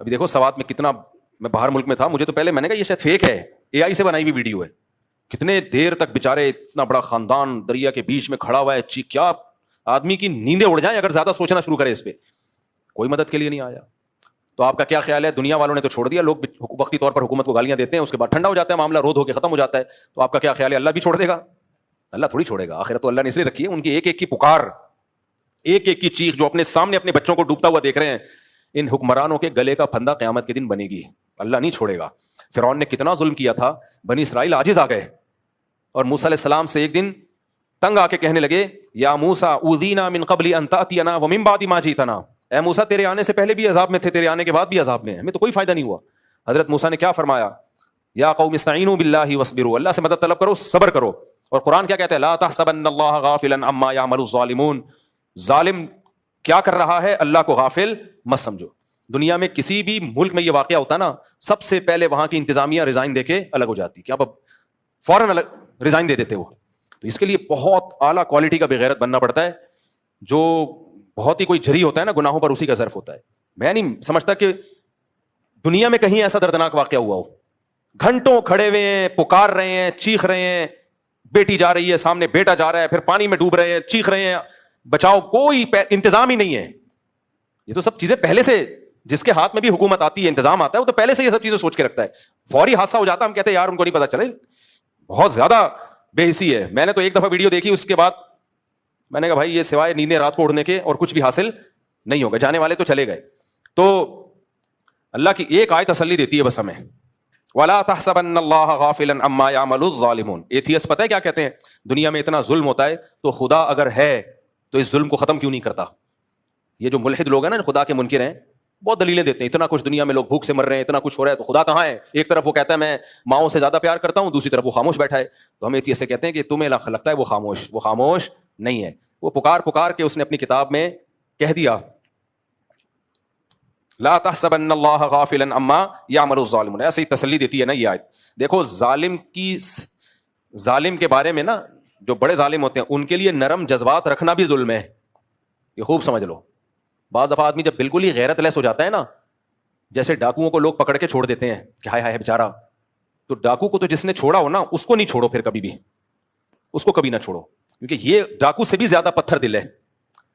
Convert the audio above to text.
ابھی دیکھو سوات میں کتنا, میں باہر ملک میں تھا, مجھے تو پہلے میں نے کہا یہ شاید فیک ہے, اے آئی سے بنائی ہوئی ویڈیو ہے. کتنے دیر تک بےچارے اتنا بڑا خاندان دریا کے بیچ میں کھڑا ہوا ہے, کیا آدمی کی نیندیں اڑ جائیں اگر زیادہ سوچنا شروع کرے اس پہ. کوئی مدد کے لیے نہیں آیا. تو آپ کا کیا خیال ہے؟ دنیا والوں نے تو چھوڑ دیا, لوگ وقتی طور پر حکومت کو گالیاں دیتے ہیں, اس کے بعد ٹھنڈا ہو جاتا ہے معاملہ, رو دھو کے ختم ہو جاتا ہے. تو آپ کا کیا خیال ہے اللہ بھی چھوڑ دے گا؟ اللہ تھوڑی چھوڑے گا. آخرت تو اللہ نے اس لیے رکھی ہے, ان کی ایک ایک کی پکار, ایک ایک کی چیخ جو اپنے سامنے اپنے بچوں کو ڈوبتا ہوا دیکھ رہے ہیں, ان حکمرانوں کے گلے کا پھندا قیامت کے دن بنے گی. اللہ نہیں چھوڑے گا. فرعون نے کتنا ظلم کیا تھا, بنی اسرائیل عاجز آ گئے, اور موسیٰ علیہ السلام سے ایک دن تنگ آ کے کہنے لگے یا موسیٰ اوذینا من قبل ان تأتینا ومن بعد ما جئتنا, اے موسیٰ تیرے آنے سے پہلے بھی عذاب میں تھے, تیرے آنے کے بعد بھی عذاب میں ہیں, ہمیں تو کوئی فائدہ نہیں ہوا. حضرت موسیٰ نے کیا فرمایا؟ یا قوم استعینوا باللہ واصبروا, اللہ سے مدد طلب کرو, صبر کرو. اور قرآن کیا کہتا ہے؟ لا تحسبن اللہ غافلا عما یعمل الظالمون, ظالم کیا کر رہا ہے اللہ کو غافل مت سمجھو. دنیا میں کسی بھی ملک میں یہ واقعہ ہوتا نا, سب سے پہلے وہاں کی انتظامیہ ریزائن دے کے الگ ہو جاتی, کیا فوراً الگ ریزائن دے دیتے وہ. تو اس کے لیے بہت اعلیٰ کوالٹی کا بغیرت بننا پڑتا ہے, جو بہت ہی کوئی جری ہوتا ہے نا گناہوں پر, اسی کا ظرف ہوتا ہے. میں نہیں سمجھتا کہ دنیا میں کہیں ایسا دردناک واقعہ ہوا ہو. گھنٹوں کھڑے ہوئے ہیں, پکار رہے ہیں, چیخ رہے ہیں, بیٹی جا رہی ہے, سامنے بیٹا جا رہا ہے, پھر پانی میں ڈوب رہے ہیں, چیخ رہے ہیں بچاؤ, کوئی انتظام ہی نہیں ہے. یہ تو سب چیزیں پہلے سے, جس کے ہاتھ میں بھی حکومت آتی ہے, انتظام آتا ہے, وہ تو پہلے سے یہ سب چیزیں سوچ کے رکھتا ہے. فوری حادثہ ہو جاتا ہے, ہم کہتے ہیں یار ان کو نہیں پتا چلے, بہت زیادہ بے حسی ہے. میں نے تو ایک دفعہ ویڈیو دیکھی, اس کے بعد میں نے کہا بھائی یہ سوائے نیندیں رات کو اڑنے کے اور کچھ بھی حاصل نہیں ہوگا, جانے والے تو چلے گئے. تو اللہ کی ایک آیت تسلی دیتی ہے بس ہمیں, وَلَا تَحْسَبَنَّ اللَّهَ غَافِلًا عَمَّا يَعْمَلُ الظَّالِمُونَ. ایتھیس پتہ ہے کیا کہتے ہیں؟ دنیا میں اتنا ظلم ہوتا ہے تو خدا اگر ہے تو اس ظلم کو ختم کیوں نہیں کرتا؟ یہ جو ملحد لوگ ہیں نا, خدا کے منکر ہیں, بہت دلیلیں دیتے ہیں, اتنا کچھ دنیا میں لوگ بھوک سے مر رہے ہیں, اتنا کچھ ہو رہا ہے, تو خدا کہاں ہے؟ ایک طرف وہ کہتا ہے میں ماؤں سے زیادہ پیار کرتا ہوں, دوسری طرف وہ خاموش بیٹھا ہے. تو ہم ایتھیس سے کہتے ہیں کہ تمہیں لگتا ہے وہ خاموش نہیں ہے, وہ پکار کے اس نے اپنی کتاب میں کہہ دیا لا تحسبن اللہ غافلا عما یعمل الظالمون. ایسے ہی تسلی دیتی ہے نا یہ آیت. دیکھو ظالم کے بارے میں نا, جو بڑے ظالم ہوتے ہیں ان کے لیے نرم جذبات رکھنا بھی ظلم ہے, یہ خوب سمجھ لو. بعض دفعہ آدمی جب بالکل ہی غیرت لیس ہو جاتا ہے نا, جیسے ڈاکوؤں کو لوگ پکڑ کے چھوڑ دیتے ہیں کہ ہائے ہائے بیچارہ, تو ڈاکو کو تو جس نے چھوڑا ہو نا اس کو نہیں چھوڑو, پھر کبھی بھی اس کو کبھی نہ چھوڑو, کیونکہ یہ ڈاکو سے بھی زیادہ پتھر دل ہے.